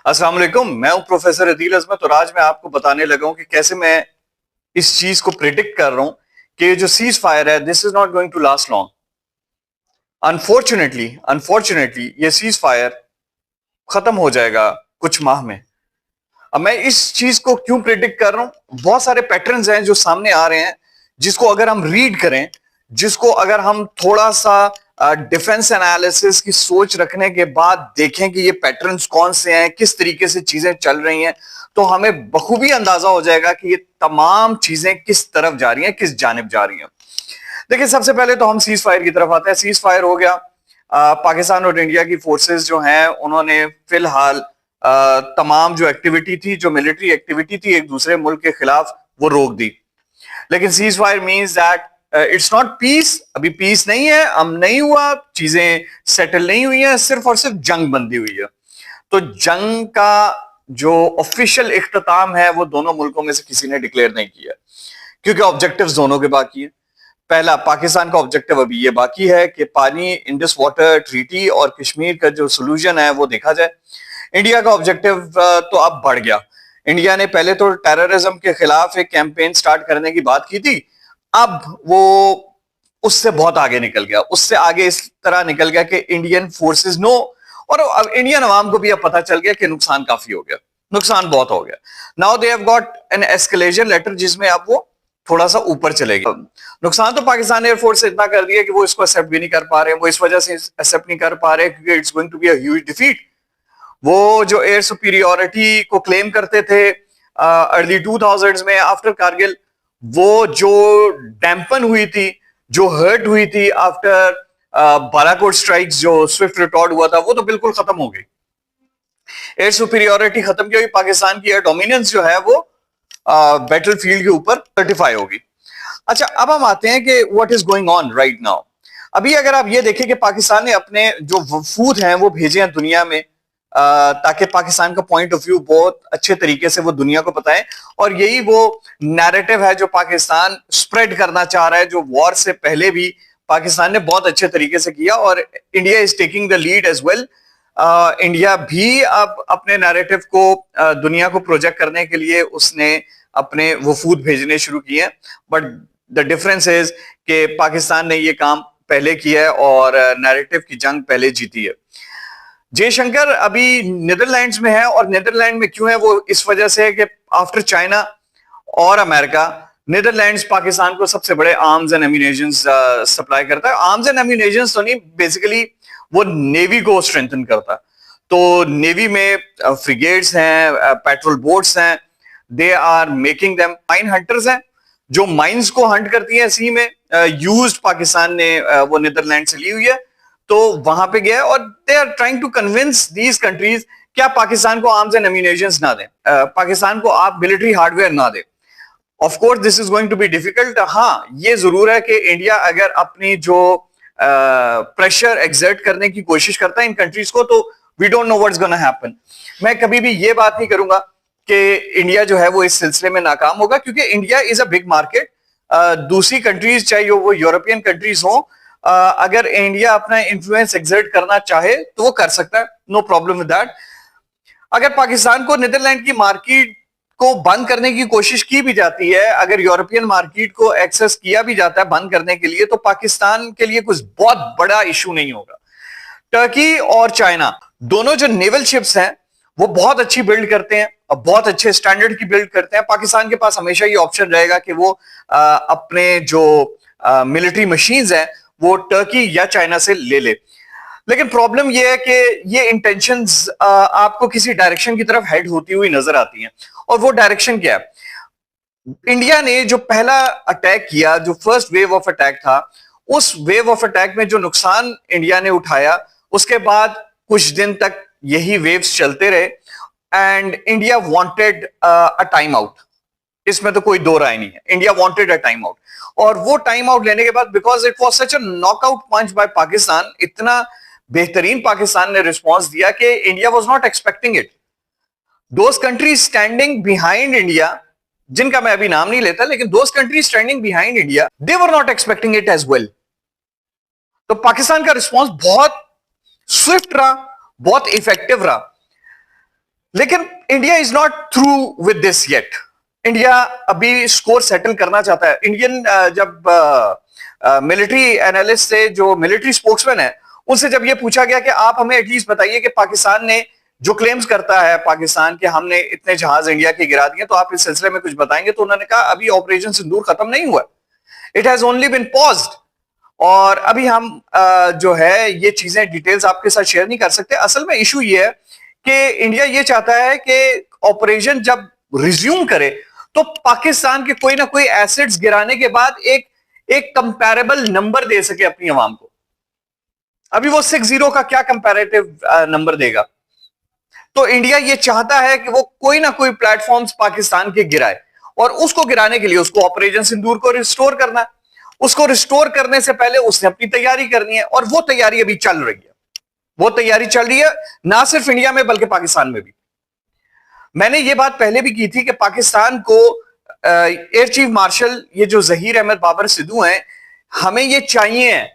अस्सलाम वालेकुम। मैं हूं प्रोफेसर अदील अजमत और आज मैं आपको बताने लगा हूं कि कैसे मैं इस चीज को प्रिडिक्ट कर रहा हूं कि जो सीज फायर है this is not going to last long. Unfortunately ये सीज फायर खत्म हो जाएगा कुछ माह में। अब मैं इस चीज को क्यों प्रिडिक्ट कर रहा हूं, बहुत सारे पैटर्न्स हैं जो सामने आ रहे हैं जिसको अगर हम रीड करें, जिसको अगर हम थोड़ा सा डिफेंस एनालिसिस की सोच रखने के बाद देखें कि ये पैटर्न्स कौन से हैं, किस तरीके से चीजें चल रही हैं, तो हमें बखूबी अंदाजा हो जाएगा कि ये तमाम चीजें किस तरफ जा रही हैं, किस जानिब जा रही हैं। देखिए, सबसे पहले तो हम सीज फायर की तरफ आते हैं। सीज फायर हो गया। पाकिस्तान और इंडिया की फोर्सेस जो हैं उन्होंने फिलहाल तमाम जो एक्टिविटी थी, जो मिलिट्री एक्टिविटी थी एक दूसरे मुल्क के खिलाफ, वो रोक दी। लेकिन cease fire means that it's not peace. अभी पीस नहीं है, अमन नहीं हुआ, चीजें सेटल नहीं हुई हैं, सिर्फ और सिर्फ जंग बंदी हुई है। तो जंग का जो ऑफिशियल इख्तिताम है वो दोनों मुल्कों में से किसी ने डिक्लेयर नहीं किया, क्योंकि ऑब्जेक्टिव्स दोनों के बाकी हैं। पहला, पाकिस्तान का ऑब्जेक्टिव अभी ये बाकी है कि पानी, इंडस वाटर ट्रीटी और कश्मीर का जो सोल्यूशन है वो देखा जाए। इंडिया का ऑब्जेक्टिव तो अब बढ़ गया। इंडिया ने पहले तो टेररिज्म के खिलाफ एक कैंपेन स्टार्ट करने की बात की थी, अब वो उससे बहुत आगे निकल गया। उससे आगे इस तरह निकल गया कि इंडियन फोर्सेस नो, और अब इंडियन अवाम को भी अब पता चल गया कि नुकसान काफी हो गया, नुकसान बहुत हो गया। Now they have got an escalation ladder जिसमें अब वो थोड़ा सा ऊपर चलेगी। नुकसान तो पाकिस्तान एयरफोर्स से इतना कर दिया कि वो इसको एक्सेप्ट भी नहीं कर पा रहे हैं। वो इस वजह से एक्सेप्ट नहीं कर पा रहे क्योंकि it's going to be a huge defeat. वो जो एयर सुपीरियोरिटी को क्लेम करते थे अर्ली 2000s में आफ्टर कारगिल, वो जो डैम्पन हुई थी, जो हर्ट हुई थी आफ्टर बालाकोट स्ट्राइक्स, जो स्विफ्ट रिटॉर्ट हुआ था, वो तो बिल्कुल खत्म हो गई। एयर सुपीरियोरिटी खत्म की हुई, पाकिस्तान की एयर डोमिनेंस जो है वो बैटल फील्ड के ऊपर सर्टिफाई होगी। अच्छा, अब हम आते हैं कि what is going on right now. अभी अगर आप ये देखें कि पाकिस्तान ने अपने जो वफूद हैं वो भेजे हैं दुनिया में, ताकि पाकिस्तान का पॉइंट ऑफ व्यू बहुत अच्छे तरीके से वो दुनिया को बताएं, और यही वो नैरेटिव है जो पाकिस्तान स्प्रेड करना चाह रहा है, जो वॉर से पहले भी पाकिस्तान ने बहुत अच्छे तरीके से किया, और India is taking the lead as well. India भी अब अपने नैरेटिव को दुनिया को प्रोजेक्ट करने के लिए उसने अपने वफूद भेजने शुरू किए हैं। बट द डिफरेंस इज कि पाकिस्तान ने ये काम पहले किया है और नैरेटिव की जंग पहले जीती है। जयशंकर अभी नीदरलैंड्स में है, और नीदरलैंड में क्यों है वो इस वजह से है कि आफ्टर चाइना और अमेरिका, नीदरलैंड्स पाकिस्तान को सबसे बड़े आर्म्स एंड एम्यूनेशंस सप्लाई करता है। आर्म्स एंड एम्यूनेशंस तो नहीं, बेसिकली वो नेवी को स्ट्रेंथन करता है। तो नेवी में फ्रिगेट्स हैं, पेट्रोल बोट्स हैं, they are making them mine hunters हैं, जो माइंस को हंट करती हैं सी में। यूज्ड पाकिस्तान ने वो नीदरलैंड से ली हुई है, तो वहां पे गया, और they are trying to convince these countries क्या पाकिस्तान को आर्म्स एंड एम्यूनेशंस ना दें, पाकिस्तान को आप मिलिट्री हार्डवेयर ना दें। Of course this is going to be difficult. हाँ, ये जरूर है कि इंडिया अगर अपनी जो प्रेशर एक्सर्ट करने की कोशिश करता है इन कंट्रीज को, तो we don't know what's gonna happen. मैं कभी भी ये बात नहीं करूंगा कि इंडिया जो है वो इस सिलसिले में नाकाम होगा, क्योंकि India is a big market. दूसरी कंट्रीज, चाहे वो यूरोपियन कंट्रीज हो, अगर इंडिया अपना इन्फ्लुएंस एक्सर्ट करना चाहे तो वो कर सकता है, नो प्रॉब्लम विद दैट। अगर पाकिस्तान को नीदरलैंड की मार्केट को बंद करने की कोशिश की भी जाती है, अगर यूरोपियन मार्केट को एक्सेस किया भी जाता है बंद करने के लिए, तो पाकिस्तान के लिए कुछ बहुत बड़ा इशू नहीं होगा। टर्की और चाइना दोनों जो नेवल शिप्स हैं वो बहुत अच्छी बिल्ड करते हैं और बहुत अच्छे स्टैंडर्ड की बिल्ड करते हैं। पाकिस्तान के पास हमेशा ये ऑप्शन रहेगा कि वो अपने जो मिलिट्री मशीन्स हैं वो टर्की या चाइना से ले ले। लेकिन प्रॉब्लम यह है कि ये इंटेंशंस आपको किसी डायरेक्शन की तरफ हेड होती हुई नजर आती हैं, और वो डायरेक्शन क्या है? इंडिया ने जो पहला अटैक किया, जो फर्स्ट वेव ऑफ अटैक था, उस वेव ऑफ अटैक में जो नुकसान इंडिया ने उठाया, उसके बाद कुछ दिन तक यही वेव्स चलते रहे, and India wanted a time out. इसमें तो कोई दो राय नहीं है, India wanted a time out. और वो टाइम आउट लेने के बाद, because it was such a knockout punch by Pakistan, इतना बेहतरीन पाकिस्तान ने रिस्पॉन्स दिया कि India was not expecting it. Those countries standing behind India, जिनका मैं अभी नाम नहीं लेता, लेकिन those countries standing behind India, they were not expecting it as well. तो पाकिस्तान का रिस्पॉन्स बहुत स्विफ्ट रहा, बहुत इफेक्टिव रहा। लेकिन India is not through with this yet. India अभी स्कोर सेटल करना चाहता है। इंडियन जब मिलिट्री एनालिस्ट से, जो मिलिट्री स्पोक्समैन है, उनसे जब ये पूछा गया कि आप हमें एटलीस्ट बताइए कि पाकिस्तान ने जो क्लेम्स करता है पाकिस्तान के हमने इतने जहाज इंडिया के गिरा दिए, तो आप इस सिलसिले में कुछ बताएंगे, तो उन्होंने कहा अभी ऑपरेशन सिंदूर खत्म नहीं हुआ, it has only been paused. और अभी हम जो है ये चीजें डिटेल्स आपके साथ शेयर नहीं कर सकते। असल में इशू ये है कि इंडिया ये चाहता है कि ऑपरेशन जब रिज्यूम करे तो पाकिस्तान के कोई ना कोई एसेट्स गिराने के बाद एक एक कंपैरेबल नंबर दे सके अपनी आवाम को। अभी वो 6-0 का क्या कंपैरेटिव नंबर देगा? तो इंडिया ये चाहता है कि वो कोई ना कोई प्लेटफॉर्म्स पाकिस्तान के गिराए, और उसको गिराने के लिए उसको ऑपरेशन सिंदूर को रिस्टोर करना है। उसको रिस्टोर करने से पहले उसने अपनी तैयारी करनी है, और वो तैयारी अभी चल रही है। वो तैयारी चल रही है ना सिर्फ इंडिया में बल्कि पाकिस्तान में भी। मैंने ये बात पहले भी की थी कि पाकिस्तान को एयर चीफ मार्शल ये जो जहीर अहमद बाबर सिद्धू हैं, हमें ये चाहिए है,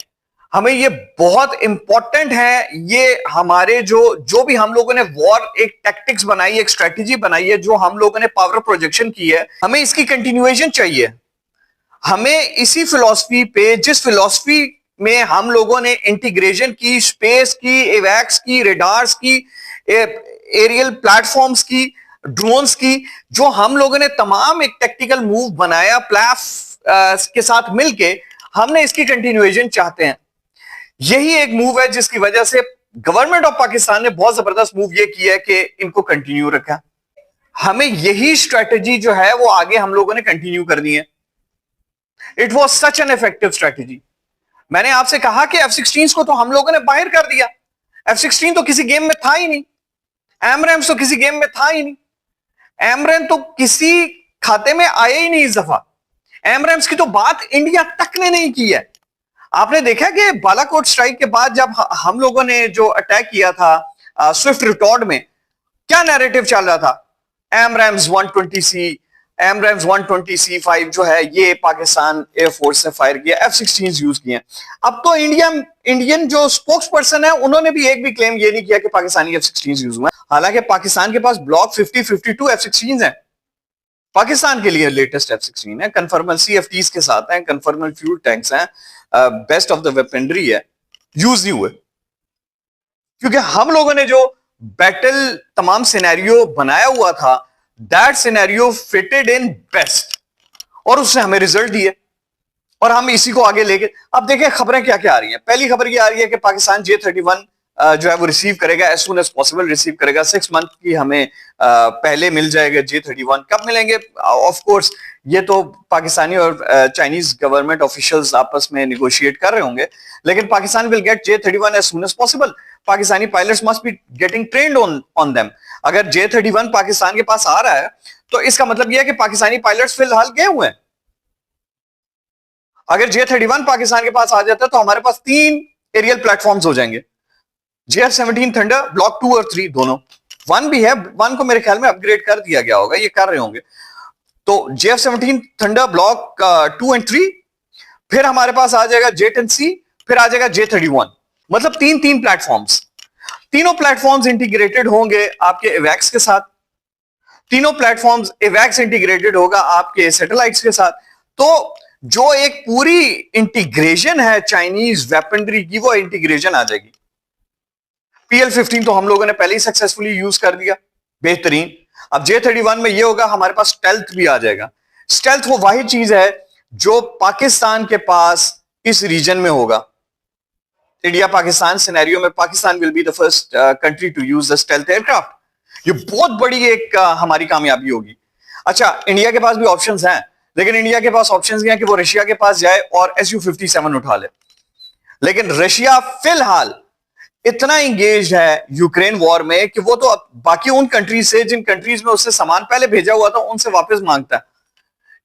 हमें ये बहुत इंपॉर्टेंट है। ये हमारे जो भी हम लोगों ने वॉर एक टैक्टिक्स बनाई, एक स्ट्रेटेजी बनाई है, जो हम लोगों ने पावर प्रोजेक्शन की है, हमें इसकी कंटिन्यूएशन चाहिए। हमें इसी फिलॉसफी पे, जिस फिलॉसफी में हम लोगों ने इंटीग्रेशन की, स्पेस की, एवैक्स की, रेडार्स की, एरियल प्लेटफॉर्म्स की, ड्रोन्स की, जो हम लोगों ने तमाम एक टेक्टिकल मूव बनाया प्लैफ के साथ मिलके, हमने इसकी कंटिन्यूएशन चाहते हैं। यही एक मूव है जिसकी वजह से गवर्नमेंट ऑफ पाकिस्तान ने बहुत जबरदस्त मूव ये किया है कि इनको कंटिन्यू रखा। हमें यही स्ट्रेटेजी जो है वो आगे हम लोगों ने कंटिन्यू करनी है। It was such an effective strategy. मैंने आपसे कहा कि F-16 को तो हम लोगों ने बाहर कर दिया। F-16 तो किसी गेम में था ही नहीं। एमरैम्स तो किसी गेम में था ही नहीं। एमरैम तो किसी खाते में आया ही नहीं इस दफा। एमरैम्स की तो बात इंडिया तक ने नहीं की है। आपने देखा कि बालाकोट स्ट्राइक के बाद जब हम लोगों ने जो अटैक किया था स्विफ्ट रिटॉर्ड में, क्या नैरेटिव चल रहा था? एमरैम्स 120C, एमरैम्स 120C5 जो है ये पाकिस्तान एयरफोर्स ने फायर किया, F-16 यूज किए। अब तो इंडियन जो स्पोक्स पर्सन है उन्होंने भी एक भी क्लेम ये नहीं किया कि पाकिस्तानी F-16 यूज हुए। हालांकि पाकिस्तान के पास ब्लॉक 50-52 F-16 है। पाकिस्तान के लिए लेटेस्ट F-16 है, कन्फर्मल CFTs के साथ हैं, कन्फर्मल फ्यूल टैंक्स हैं, बेस्ट ऑफ द वेपनरी है, यूज नहीं हुए। क्योंकि हम लोगों ने जो बैटल तमाम सिनेरियो बनाया हुआ था, that scenario fitted in best, और उसने हमें रिजल्ट दिए, और हम इसी को आगे लेके अब देखें खबरें क्या क्या आ रही हैं। पहली खबर ये आ रही है कि पाकिस्तान J-31 जो है वो रिसीव करेगा, as soon as possible receive करेगा। 6 मंथ की हमें पहले मिल जाएगा J-31। कब मिलेंगे? ऑफ कोर्स ये तो पाकिस्तानी और चाइनीज गवर्नमेंट ऑफिशियल्स आपस में निगोशिएट कर रहे होंगे, लेकिन Pakistan will get J-31 as soon as possible. Pakistani pilots must be getting trained on them. अगर J-31 पाकिस्तान के पास आ रहा है तो इसका मतलब यह है कि पाकिस्तानी पायलट्स फिलहाल गए हुए हैं। अगर J-31 पाकिस्तान के पास आ जाता है तो हमारे पास 3 एरियल प्लेटफॉर्म्स हो जाएंगे, JF-17 थंडर ब्लॉक 2 और 3 दोनों। 1 भी है, 1 को मेरे ख्याल में अपग्रेड कर दिया गया होगा, ये कर रहे होंगे। तो JF-17 थंडर ब्लॉक 2 एंड 3, फिर हमारे पास आ जाएगा J-10C, फिर आ जाएगा J-31। मतलब 3 प्लेटफॉर्म्स। तीनों प्लेटफॉर्म्स इंटीग्रेटेड होंगे आपके एवैक्स के साथ। तीनों प्लेटफॉर्म्स एवैक्स इंटीग्रेटेड होगा आपके सैटेलाइट्स के साथ। तो जो एक पूरी इंटीग्रेशन है चाइनीज वेपनरी की, वो इंटीग्रेशन आ जाएगी। PL-15 तो हम लोगों ने पहले ही सक्सेसफुली यूज कर दिया, बेहतरीन। अब J-31 में ये होगा, हमारे पास स्टेल्थ भी आ जाएगा। स्टेल्थ वो वाहिद चीज है जो पाकिस्तान के पास इस रीजन में होगा। इंडिया पाकिस्तान सिनेरियो में Pakistan will be the first country to use the stealth aircraft. ये बहुत बड़ी एक हमारी कामयाबी होगी। अच्छा, इंडिया के पास भी ऑप्शंस हैं, लेकिन इंडिया के पास ऑप्शंस ये हैं कि वो रशिया के पास जाए और Su-57 उठा ले। लेकिन रशिया फिलहाल इतना इंगेज है यूक्रेन वॉर में कि वो तो बाकी उन कंट्रीज से, जिन कंट्रीज में उससे सामान पहले भेजा हुआ था, उनसे वापस मांगता है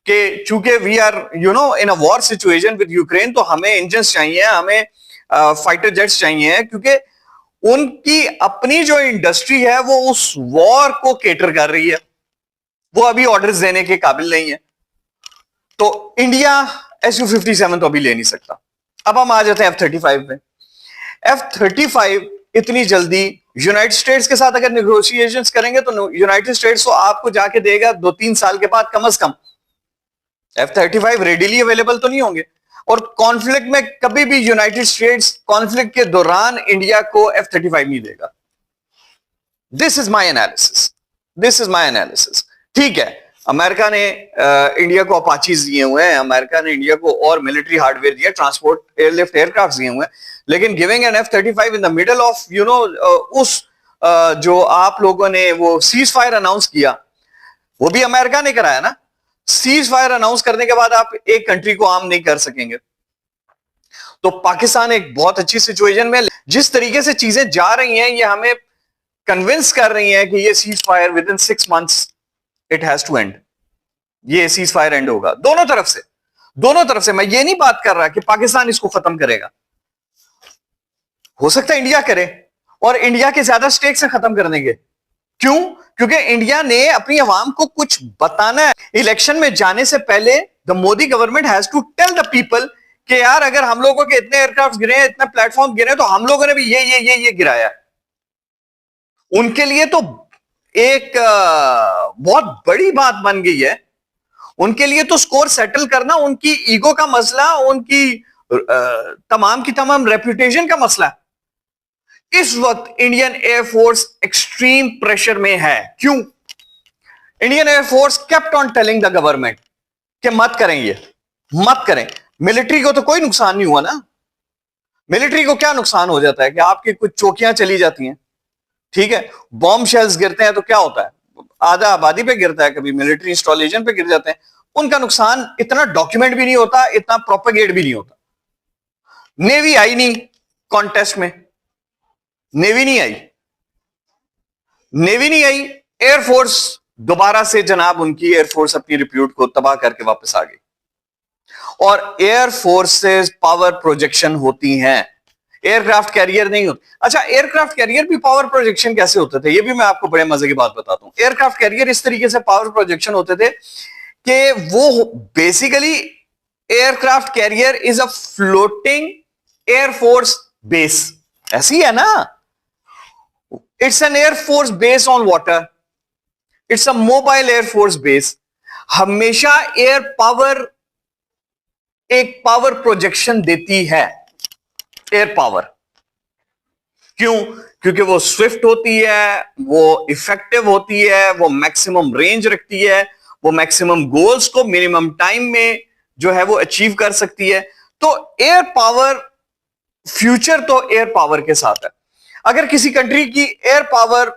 कि चूंकि we are in a war situation with Ukraine, तो हमें इंजन चाहिए, हमें फाइटर जेट्स चाहिए, क्योंकि उनकी अपनी जो इंडस्ट्री है वो उस वॉर को केटर कर रही है, वो अभी ऑर्डर्स देने के काबिल नहीं है। तो इंडिया Su-57 तो अभी ले नहीं सकता। अब हम आ जाते हैं F-35 में। F-35 इतनी जल्दी यूनाइटेड स्टेट्स के साथ अगर नेगोशिएशंस करेंगे तो यूनाइटेड स्टेट्स तो आपको जाके देगा 2-3 साल के बाद कम से कम। F-35 रेडिली अवेलेबल तो नहीं होंगे, और कॉन्फ्लिक्ट में कभी भी यूनाइटेड स्टेट्स कॉन्फ्लिक्ट के दौरान इंडिया को F-35 नहीं देगा। This is my analysis, this is my analysis. ठीक है, अमेरिका ने इंडिया को अपाचीज दिए हुए हैं, अमेरिका ने इंडिया को और मिलिट्री हार्डवेयर दिया, ट्रांसपोर्ट एयरलिफ्ट एयरक्राफ्ट दिए हुए हैं, लेकिन giving an F-35 in the middle of उस जो आप लोगों ने वो सीज फायर अनाउंस किया, वो भी अमेरिका ने कराया ना। सीज फायर अनाउंस करने के बाद आप एक कंट्री को आर्म नहीं कर सकेंगे। तो पाकिस्तान एक बहुत अच्छी सिचुएशन में, जिस तरीके से चीजें जा रही हैं ये हमें कन्विंस कर रही हैं कि ये cease fire within 6 months it has to end. ये सीज फायर एंड होगा दोनों तरफ से, दोनों तरफ से। मैं ये नहीं बात कर रहा कि पाकिस्तान इसको खत्म करेगा, हो सकता है इंडिया करे, और इंडिया के ज्यादा स्टेक से खत्म कर देंगे। क्यों? क्योंकि इंडिया ने अपनी आवाम को कुछ बताना है। इलेक्शन में जाने से पहले the Modi government has to tell the people कि यार अगर हम लोगों के इतने एयरक्राफ्ट गिरे हैं, इतने प्लेटफॉर्म गिरे हैं, तो हम लोगों ने भी ये गिराया है। उनके लिए तो एक बहुत बड़ी बात बन गई है। उनके लिए तो स्कोर सेटल करना उनकी ईगो का मसला, उनकी तमाम की तमाम रेपुटेशन का मसला। इस वक्त इंडियन एयरफोर्स एक्सट्रीम प्रेशर में है। क्यों? Indian air force kept on telling the government कि मत करें, ये मत करें। मिलिट्री को तो कोई नुकसान नहीं हुआ ना। मिलिट्री को क्या नुकसान हो जाता है कि आपकी कुछ चौकियां चली जाती हैं, ठीक है, बॉम्ब शेल्स गिरते हैं, तो क्या होता है, आधा आबादी पे गिरता है, कभी मिलिट्री इंस्टॉलेशन पे गिर जाते हैं। उनका नुकसान इतना डॉक्यूमेंट भी नहीं होता, इतना प्रोपेगेट भी नहीं होता। नेवी आई नहीं कॉन्टेस्ट में, नेवी नहीं आई, नेवी नहीं आई। एयरफोर्स दोबारा से जनाब, उनकी एयरफोर्स अपनी रिप्यूट को तबाह करके वापस आ गई। और एयरफोर्सेस पावर प्रोजेक्शन होती हैं, एयरक्राफ्ट कैरियर नहीं होते। अच्छा, एयरक्राफ्ट कैरियर भी पावर प्रोजेक्शन कैसे होते थे, ये भी मैं आपको बड़े मजे की बात बताता हूं। एयरक्राफ्ट कैरियर इस तरीके से पावर प्रोजेक्शन होते थे कि वो basically aircraft carrier is a floating air force base. ऐसी है ना, it's an air force base on water, it's a mobile air force base. हमेशा एयर पावर एक पावर प्रोजेक्शन देती है, एयर पावर। क्यों? क्योंकि वो स्विफ्ट होती है, वो इफेक्टिव होती है, वो मैक्सिमम रेंज रखती है, वो मैक्सिमम गोल्स को मिनिमम टाइम में जो है वो अचीव कर सकती है। तो एयर पावर, फ्यूचर तो एयर पावर के साथ है। अगर किसी कंट्री की एयर पावर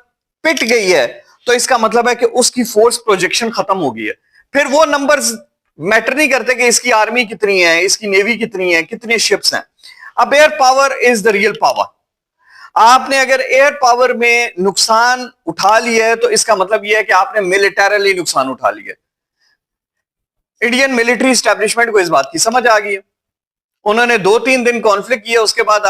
पिट गई है तो इसका मतलब है कि उसकी फोर्स प्रोजेक्शन खत्म हो गई है। फिर वो नंबर्स मैटर नहीं करते कि इसकी आर्मी कितनी है, इसकी नेवी कितनी है, कितने शिप्स हैं। अब air power is the real power. आपने अगर एयर पावर में नुकसान उठा लिया है तो इसका मतलब यह है कि आपने मिलिटरीली नुकसान उठा लिया। इंडियन मिलिट्री एस्टेब्लिशमेंट को इस बात की समझ आ गई है। उन्होंने 2-3 दिन कॉन्फ्लिक्ट किया, उसके बाद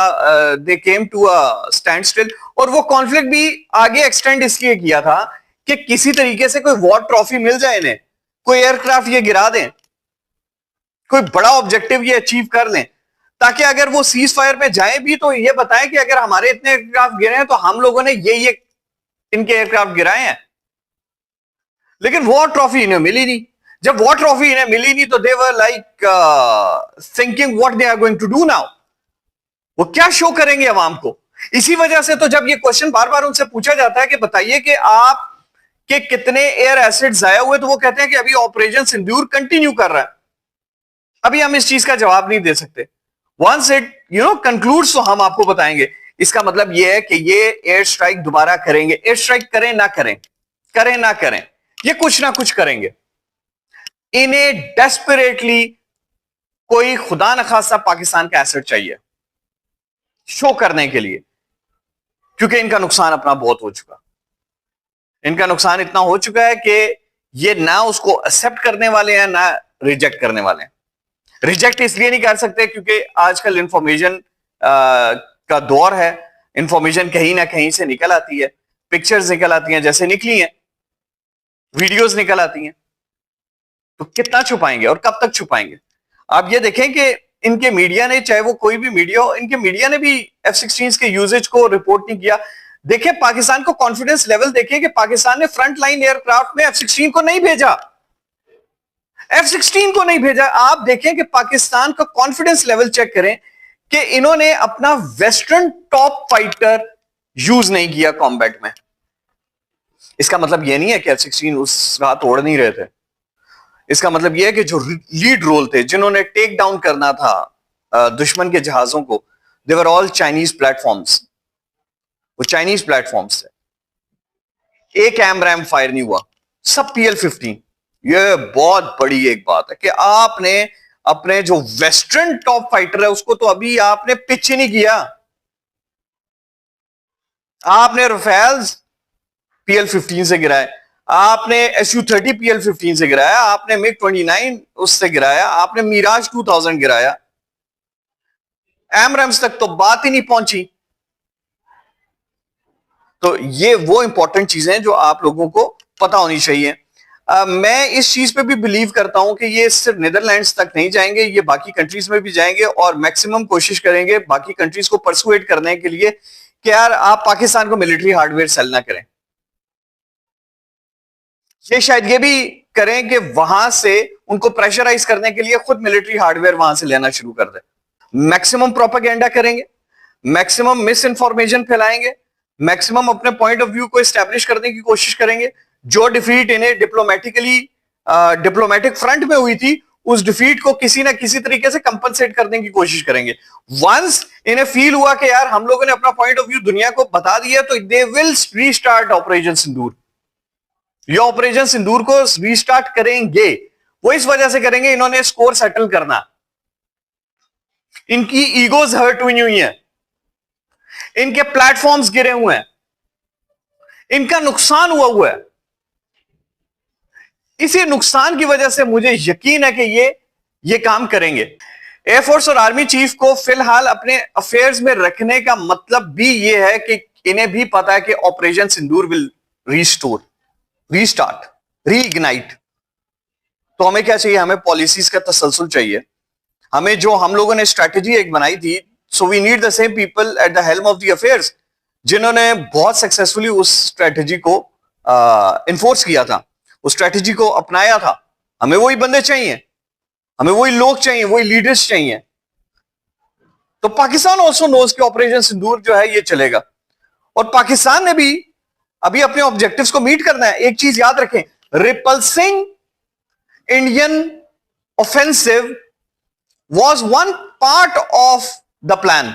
they came to a standstill. और वो कॉन्फ्लिक्ट भी आगे एक्सटेंड इसलिए किया था कि किसी तरीके से कोई वॉर ट्रॉफी मिल जाए इन्हें, कोई एयरक्राफ्ट ये गिरा दें, कोई बड़ा ऑब्जेक्टिव ये अचीव कर लें, ताकि अगर वो सीज फायर में जाए भी तो ये बताएं कि अगर हमारे इतने एयरक्राफ्ट गिरे हैं तो हम लोगों ने ये इनके एयरक्राफ्ट गिराए हैं। लेकिन वॉर ट्रॉफी इन्हें मिली नहीं। जब वॉर ट्रॉफी इन्हें मिली नहीं तो they were like thinking what they are going to do now. वो क्या शो करेंगे अवाम को। इसी वजह से तो जब ये क्वेश्चन बार बार उनसे पूछा जाता है कि बताइए कि आप के कितने एयर एसिड जाया हुए, तो वो कहते हैं कि अभी ऑपरेशन सिंदूर कंटिन्यू कर रहा है, अभी हम इस चीज का जवाब नहीं दे सकते। वंस इट कंक्लूड्स तो हम आपको बताएंगे। इसका मतलब यह है कि ये एयर स्ट्राइक दोबारा करेंगे। एयर स्ट्राइक करें ना करें, करें ना करें, ये कुछ ना कुछ करेंगे। इन्हें डेस्परेटली कोई खुदा न खासा पाकिस्तान का एसेट चाहिए शो करने के लिए, क्योंकि इनका नुकसान अपना बहुत हो चुका। इनका नुकसान इतना हो चुका है कि ये ना उसको एक्सेप्ट करने वाले हैं ना रिजेक्ट करने वाले हैं। रिजेक्ट इसलिए नहीं कर सकते क्योंकि आजकल इंफॉर्मेशन का दौर है, इंफॉर्मेशन कहीं ना कहीं से निकल आती है, पिक्चर्स निकल आती हैं, जैसे निकली हैं, वीडियोस निकल आती हैं। तो कितना छुपाएंगे और कब तक छुपाएंगे? आप ये देखें कि इनके मीडिया ने, चाहे वो कोई भी मीडिया हो, इनके मीडिया ने भी F-16 के यूजेज को रिपोर्ट नहीं किया। देखिए पाकिस्तान को कॉन्फिडेंस लेवल देखिए कि पाकिस्तान ने फ्रंट लाइन एयरक्राफ्ट में F-16 को नहीं भेजा, F-16 को नहीं भेजा। आप देखें कि पाकिस्तान का कॉन्फिडेंस लेवल चेक करें कि इन्होंने अपना वेस्टर्न टॉप फाइटर यूज नहीं किया कॉम्बैट में। इसका मतलब यह नहीं है कि F-16 उस रात उड़ नहीं रहे थे। इसका मतलब यह है कि जो लीड रोल थे, जिन्होंने टेक डाउन करना था दुश्मन के जहाजों को, दे वर ऑल चाइनीज प्लेटफॉर्म्स। वो चाइनीज प्लेटफॉर्म्स थे। एक एमरैम फायर नहीं हुआ, सब PL-15। यह बहुत बड़ी एक बात है कि आपने अपने जो वेस्टर्न टॉप फाइटर है उसको तो अभी आपने पिच ही नहीं किया। आपने रफेल्स PL-15 से गिराए, आपने Su-30 PL-15 से गिराया, आपने MiG-29 उससे गिराया, आपने मिराज 2000 गिराया, एमरैम्स तक तो बात ही नहीं पहुंची। तो ये वो इंपॉर्टेंट चीजें जो आप लोगों को पता होनी चाहिए। मैं इस चीज पे भी बिलीव करता हूं कि ये सिर्फ नीदरलैंड्स तक नहीं जाएंगे, ये बाकी कंट्रीज में भी जाएंगे और मैक्सिमम कोशिश करेंगे बाकी कंट्रीज को परसुएट करने के लिए कि यार आप पाकिस्तान को मिलिट्री हार्डवेयर सेल ना करें। ये शायद ये भी करें कि वहां से उनको प्रेशराइज करने के लिए खुद मिलिट्री हार्डवेयर वहां से लेना शुरू कर दे। मैक्सिमम प्रोपेगेंडा करेंगे, मैक्सिमम मिस इंफॉर्मेशन फैलाएंगे, मैक्सिमम अपने पॉइंट ऑफ व्यू को एस्टेब्लिश करने की कोशिश करेंगे। जो डिफीट इन्हें डिप्लोमेटिक फ्रंट में हुई थी, उस डिफीट को किसी ना किसी तरीके से कंपनसेट करने की कोशिश करेंगे। वंस इन्हें फील हुआ कि यार हम लोगों ने अपना पॉइंट ऑफ व्यू दुनिया को बता दिया, तो दे विल रीस्टार्ट ऑपरेशन सिंदूर। ये ऑपरेशन सिंदूर को रीस्टार्ट करेंगे। वो इस वजह से करेंगे, इन्होंने स्कोर सेटल करना, इनकी ईगोज हर्ट हुई है, इनके प्लेटफॉर्म्स गिरे हुए हैं, इनका नुकसान हुआ है। इसी नुकसान की वजह से मुझे यकीन है कि ये काम करेंगे। एयरफोर्स और आर्मी चीफ को फिलहाल अपने अफेयर्स में रखने का मतलब भी यह है कि इन्हें भी पता है कि operation Sindoor will restart, reignite. तो हमें क्या चाहिए? हमें पॉलिसीज का तसलसल चाहिए। हमें जो हम लोगों ने स्ट्रैटेजी एक बनाई थी, so we need the same people at the helm of the affairs, जिन्होंने बहुत सक्सेसफुली उस स्ट्रैटेजी को इन्फोर्स किया था, उस स्ट्रैटेजी को अपनाया था। हमें वही बंदे चाहिए, हमें वही लोग चाहिए, वही लीडर्स चाहिए। तो पाकिस्तान ऑल्सो नोज कि ऑपरेशन सिंदूर जो है ये चलेगा, और पाकिस्तान ने भी अभी अपने ऑब्जेक्टिव्स को मीट करना है। एक चीज याद रखें, repulsing Indian offensive was one part of the plan.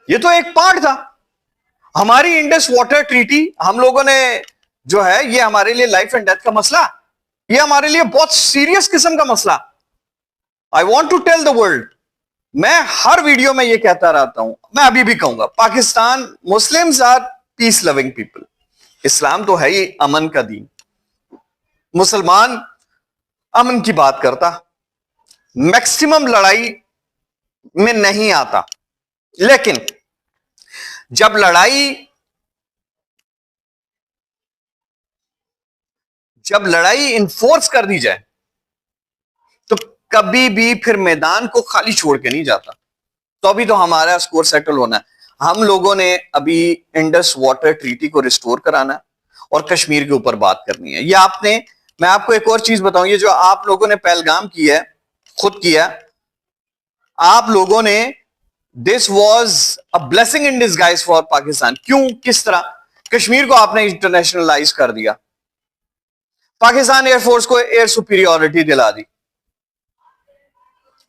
ये तो एक पार्ट था। हमारी इंडस वाटर ट्रीटी हम लोगों ने जो है, ये हमारे लिए लाइफ एंड डेथ का मसला, ये हमारे लिए बहुत सीरियस किस्म का मसला। I want to tell the world, मैं हर वीडियो में ये कहता रहता हूं, मैं अभी भी कहूंगा, Pakistan Muslims are peace loving people. इस्लाम तो है ही अमन का दीन। मुसलमान अमन की बात करता, मैक्सिमम लड़ाई में नहीं आता, लेकिन जब लड़ाई इन्फोर्स कर दी जाए तो कभी भी फिर मैदान को खाली छोड़ के नहीं जाता। तो अभी तो हमारा स्कोर सेटल होना है। हम लोगों ने अभी इंडस वाटर ट्रीटी को रिस्टोर कराना और कश्मीर के ऊपर बात करनी है। ये मैं आपको एक और चीज बताऊं, ये जो आप लोगों ने पहलगाम किया है, खुद किया, आप लोगों ने, this was a blessing in disguise for Pakistan. क्यों, किस तरह? कश्मीर को आपने इंटरनेशनलाइज कर दिया, पाकिस्तान एयरफोर्स को एयर सुपीरियोरिटी दिला दी,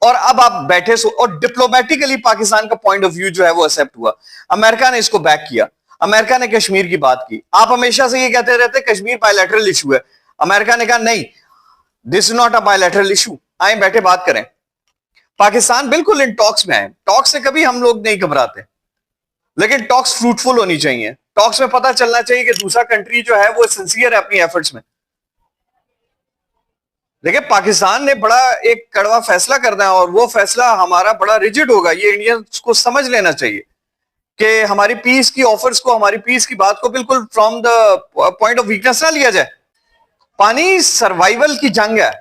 और अब आप बैठे और डिप्लोमेटिकली पाकिस्तान का पॉइंट ऑफ व्यू जो है वो एक्सेप्ट हुआ। अमेरिका ने इसको बैक किया, अमेरिका ने कश्मीर की बात की। आप हमेशा से ये कहते रहते कश्मीर बायलैटरल इशू है, अमेरिका ने कहा नहीं, this is not a bilateral issue, आए बैठे बात करें। पाकिस्तान बिल्कुल इन टॉक्स में है, टॉक्स से कभी हम लोग नहीं घबराते, लेकिन टॉक्स फ्रूटफुल होनी चाहिए। टॉक्स में पता चलना चाहिए कि दूसरा कंट्री जो है वो सिंसियर है अपनी एफर्ट्स में। देखिए पाकिस्तान ने बड़ा एक कड़वा फैसला करना है, और वो फैसला हमारा बड़ा रिजिड होगा। ये इंडियंस को समझ लेना चाहिए कि हमारी पीस की ऑफर्स को, हमारी पीस की बात को बिल्कुल from the point of weakness ना लिया जाए। पानी सर्वाइवल की जंग है,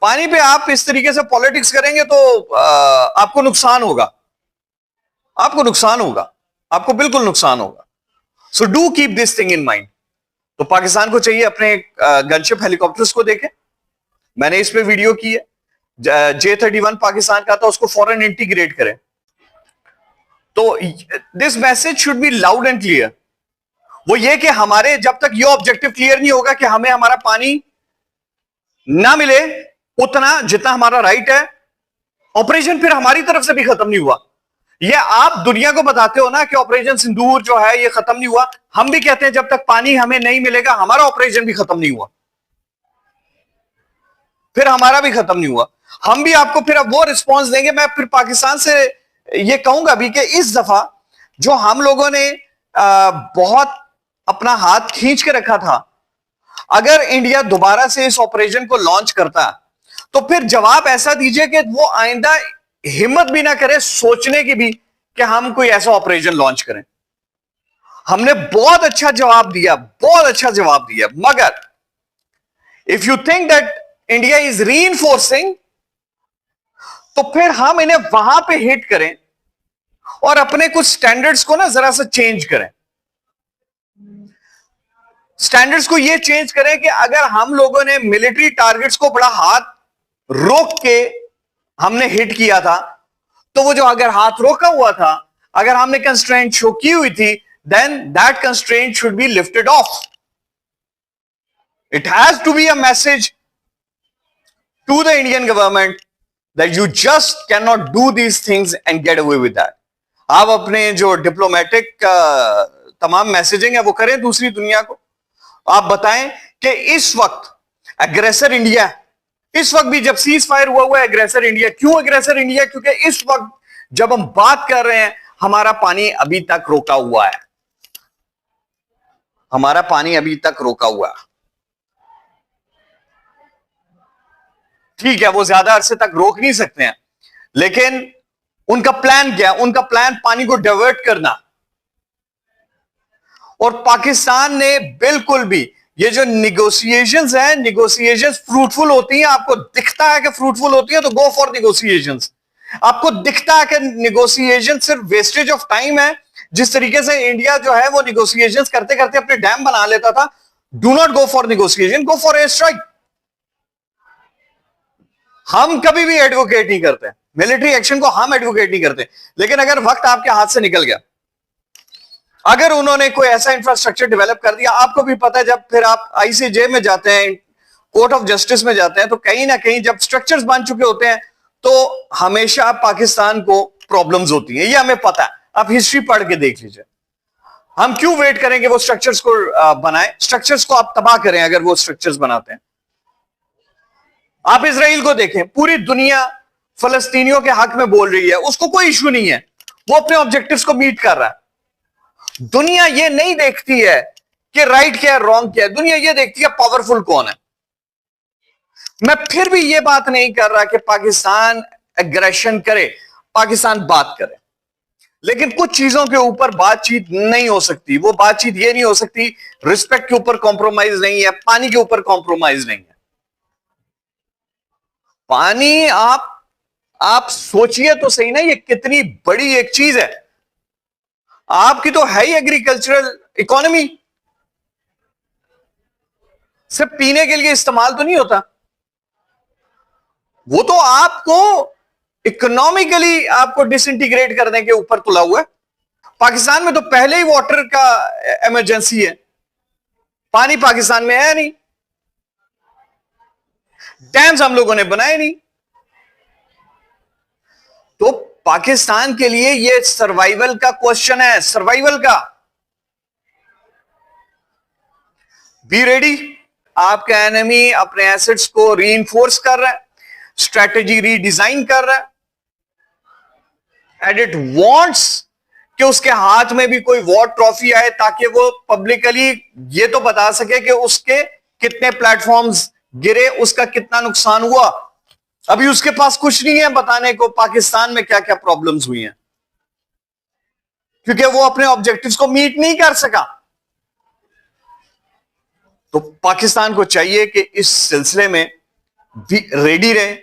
पानी पे आप इस तरीके से पॉलिटिक्स करेंगे तो आपको नुकसान होगा, आपको नुकसान होगा, आपको बिल्कुल नुकसान होगा। So do keep this thing in mind. तो पाकिस्तान को चाहिए अपने गनशिप हेलीकॉप्टर्स को देखें, मैंने इस पे वीडियो की है, J-31 पाकिस्तान का था, उसको फौरन इंटीग्रेट करें। तो this message should be loud and clear. वो ये कि हमारे जब तक ये ऑब्जेक्टिव क्लियर नहीं होगा कि हमें हमारा पानी ना मिले उतना जितना हमारा राइट है, ऑपरेशन फिर हमारी तरफ से भी खत्म नहीं हुआ। ये आप दुनिया को बताते हो ना कि ऑपरेशन सिंदूर जो है ये खत्म नहीं हुआ, हम भी कहते हैं जब तक पानी हमें नहीं मिलेगा हमारा ऑपरेशन भी खत्म नहीं हुआ, फिर हमारा भी खत्म नहीं हुआ। हम भी आपको फिर अब वो रिस्पॉन्स देंगे। मैं फिर पाकिस्तान से ये कहूंगा भी कि इस दफा जो हम लोगों ने बहुत अपना हाथ खींच के रखा था, अगर इंडिया दोबारा से इस ऑपरेशन को लॉन्च करता तो फिर जवाब ऐसा दीजिए कि वो आइंदा हिम्मत भी ना करे सोचने की भी कि हम कोई ऐसा ऑपरेशन लॉन्च करें। हमने बहुत अच्छा जवाब दिया, बहुत अच्छा जवाब दिया, मगर if you think that India is reinforcing तो फिर हम इन्हें वहां पे हिट करें और अपने कुछ स्टैंडर्ड्स को ना जरा सा चेंज करें। स्टैंडर्ड्स को ये चेंज करें कि अगर हम लोगों ने मिलिट्री टारगेट्स को बड़ा हाथ रोक के हमने हिट किया था, तो वो जो अगर हाथ रोका हुआ था, अगर हमने कंस्ट्रेंट शो की हुई थी, then that constraint should be lifted off. It has to be a message to the Indian government that you just can not do these things and get away with that. आप अपने जो diplomatic तमाम messaging है वो करें दूसरी दुनिया को। आप बताएं कि इस वक्त एग्रेसर इंडिया है, इस वक्त भी जब सीज फायर हुआ एग्रेसर इंडिया। क्यों एग्रेसर इंडिया? क्योंकि इस वक्त जब हम बात कर रहे हैं हमारा पानी अभी तक रोका हुआ है, हमारा पानी अभी तक रोका हुआ है। ठीक है, वो ज्यादा अरसे तक रोक नहीं सकते हैं, लेकिन उनका प्लान क्या? उनका प्लान पानी को डाइवर्ट करना। और पाकिस्तान ने बिल्कुल भी ये जो निगोशिएशंस हैं, निगोशिएशंस फ्रूटफुल होती हैं, आपको दिखता है कि फ्रूटफुल होती है तो गो फॉर निगोशिएशंस। आपको दिखता है कि निगोशिएशन सिर्फ वेस्टेज ऑफ टाइम है, जिस तरीके से इंडिया जो है वो निगोशिएशंस करते करते अपने डैम बना लेता था, do not go for negotiation, go for air strike. हम कभी भी एडवोकेट नहीं करते मिलिट्री एक्शन को, हम एडवोकेट नहीं करते, लेकिन अगर वक्त आपके हाथ से निकल गया, अगर उन्होंने कोई ऐसा इंफ्रास्ट्रक्चर डेवलप कर दिया, आपको भी पता है जब फिर आप आईसीजे में जाते हैं, कोर्ट ऑफ जस्टिस में जाते हैं, तो कहीं ना कहीं जब स्ट्रक्चर्स बन चुके होते हैं तो हमेशा पाकिस्तान को प्रॉब्लम्स होती हैं, ये हमें पता है। आप हिस्ट्री पढ़ के देख लीजिए। हम क्यों वेट करें कि वो स्ट्रक्चर्स को बनाए? स्ट्रक्चर्स को आप तबाह करें अगर वो स्ट्रक्चर्स बनाते हैं। आप इसराइल को देखें, पूरी दुनिया फलस्तीनियों के हक में बोल रही है, उसको कोई इश्यू नहीं है, वो अपने ऑब्जेक्टिव्स को मीट कर रहा है। दुनिया ये नहीं देखती है कि राइट क्या है रॉन्ग क्या है, दुनिया ये देखती है पावरफुल कौन है। मैं फिर भी ये बात नहीं कर रहा कि पाकिस्तान एग्रेशन करे, पाकिस्तान बात करे, लेकिन कुछ चीजों के ऊपर बातचीत नहीं हो सकती। वो बातचीत ये नहीं हो सकती, रिस्पेक्ट के ऊपर कॉम्प्रोमाइज नहीं है, पानी के ऊपर कॉम्प्रोमाइज नहीं है। पानी आप सोचिए तो सही ना, ये कितनी बड़ी एक चीज है। आपकी तो है ही एग्रीकल्चरल इकोनॉमी, सिर्फ पीने के लिए इस्तेमाल तो नहीं होता, वो तो आपको इकोनॉमिकली आपको डिसइंटीग्रेट करने के ऊपर तुला हुआ है। पाकिस्तान में तो पहले ही वाटर का इमरजेंसी है, पानी पाकिस्तान में है नहीं, डैम्स हम लोगों ने बनाए नहीं, तो पाकिस्तान के लिए ये सर्वाइवल का क्वेश्चन है, सर्वाइवल का। Be ready. आपका एनिमी अपने एसेट्स को रीइंफोर्स कर रहा है, स्ट्रेटेजी रीडिजाइन कर रहा है, एंड इट वांट्स कि उसके हाथ में भी कोई वॉर ट्रॉफी आए ताकि वो पब्लिकली ये तो बता सके कि उसके कितने प्लेटफॉर्म्स गिरे, उसका कितना नुकसान हुआ। अभी उसके पास कुछ नहीं है बताने को पाकिस्तान में क्या क्या प्रॉब्लम्स हुई हैं, क्योंकि वो अपने ऑब्जेक्टिव्स को मीट नहीं कर सका। तो पाकिस्तान को चाहिए कि इस सिलसिले में रेडी रहे,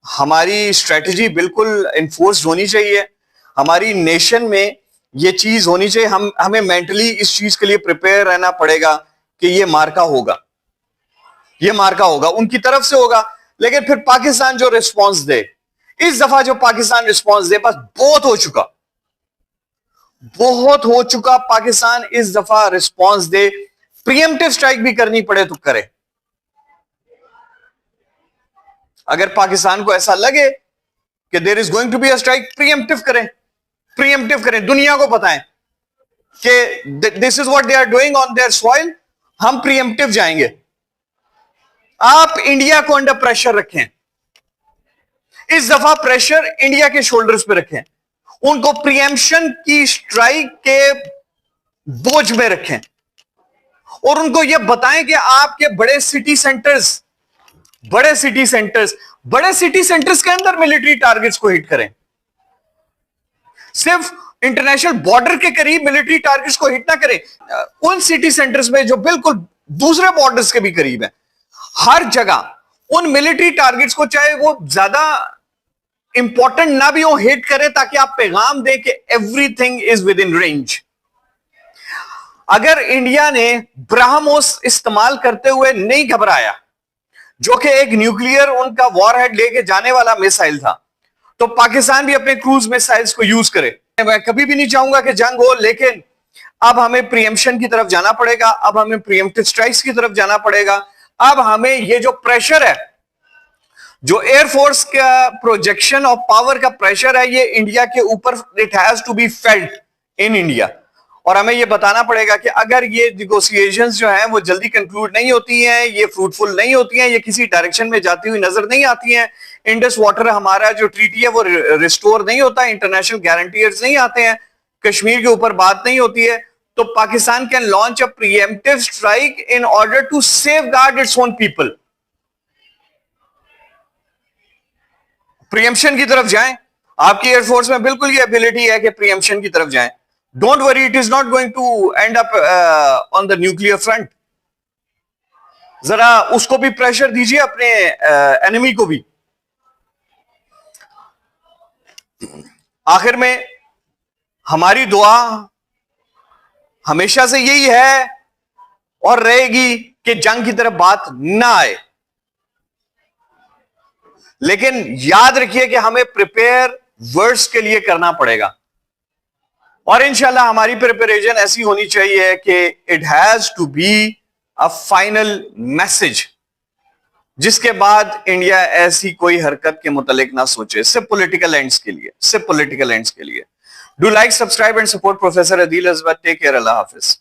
हमारी स्ट्रेटजी बिल्कुल इन्फोर्स्ड होनी चाहिए, हमारी नेशन में ये चीज होनी चाहिए, हमें मेंटली इस चीज के लिए प्रिपेयर रहना पड़ेगा कि ये मार्का होगा, ये मार्का होगा, उनकी तरफ से होगा। लेकिन फिर पाकिस्तान जो रिस्पॉन्स दे, इस दफा जो पाकिस्तान रिस्पॉन्स दे, बस बहुत हो चुका, बहुत हो चुका। पाकिस्तान इस दफा रिस्पॉन्स दे, प्रीएम्प्टिव स्ट्राइक भी करनी पड़े तो करे। अगर पाकिस्तान को ऐसा लगे कि there is going to be a strike, preemptive करें, प्रीएम्प्टिव करें, दुनिया को बताएं कि this is what they are doing on their soil, हम प्रीएम्प्टिव जाएंगे। आप इंडिया को अंडर प्रेशर रखें, इस दफा प्रेशर इंडिया के शोल्डर्स पे रखें, उनको प्रीएम्पशन की स्ट्राइक के बोझ में रखें और उनको यह बताएं कि आपके बड़े सिटी सेंटर्स के अंदर मिलिट्री टारगेट्स को हिट करें। सिर्फ इंटरनेशनल बॉर्डर के करीब मिलिट्री टारगेट्स को हिट ना करें, उन सिटी सेंटर्स में जो बिल्कुल दूसरे बॉर्डर्स के भी करीब है, हर जगह उन मिलिट्री टारगेट्स को, चाहे वो ज्यादा इंपॉर्टेंट ना भी हो, हिट करें, ताकि आप पैगाम दें कि everything is with in range. अगर इंडिया ने ब्रह्मोस इस्तेमाल करते हुए नहीं घबराया, जो कि एक न्यूक्लियर उनका वॉरहेड लेके जाने वाला मिसाइल था, तो पाकिस्तान भी अपने क्रूज मिसाइल्स को यूज करे। मैं कभी भी नहीं चाहूंगा कि जंग हो, लेकिन अब हमें प्रीएम्पशन की तरफ जाना पड़ेगा, अब हमें प्रीएम्प्टिव स्ट्राइक्स की तरफ जाना पड़ेगा। अब हमें ये जो प्रेशर है, जो एयरफोर्स का प्रोजेक्शन ऑफ पावर का प्रेशर है, ये इंडिया के ऊपर, it has to be felt in India. और हमें ये बताना पड़ेगा कि अगर ये नेगोशिएशंस जो हैं वो जल्दी कंक्लूड नहीं होती हैं, ये फ्रूटफुल नहीं होती हैं, ये किसी डायरेक्शन में जाती हुई नजर नहीं आती हैं, इंडस वाटर हमारा जो ट्रीटी है वो रिस्टोर नहीं होता, इंटरनेशनल गारंटीयर्स नहीं आते हैं, कश्मीर के ऊपर बात नहीं होती है, तो Pakistan can launch a preemptive strike in order to safeguard its own people. Preemption की तरफ जाएं, आपकी एयरफोर्स में बिल्कुल ये एबिलिटी है कि प्रीएम्पशन की तरफ जाएं। Don't worry, it is not going to end up on the nuclear front. जरा उसको भी प्रेशर दीजिए, अपने एनिमी को भी। आखिर में हमारी दुआ हमेशा से यही है और रहेगी कि जंग की तरफ बात ना आए, लेकिन याद रखिए कि हमें प्रिपेयर वर्ड्स के लिए करना पड़ेगा। और इंशाल्लाह हमारी प्रिपरेशन ऐसी होनी चाहिए कि it has to be a final message, जिसके बाद इंडिया ऐसी कोई हरकत के मुतालिक ना सोचे, सिर्फ पॉलिटिकल एंड्स के लिए, सिर्फ पॉलिटिकल एंड्स के लिए। Do like, subscribe and support professor Adeel Azmat. Take care, अल्लाह हाफिज।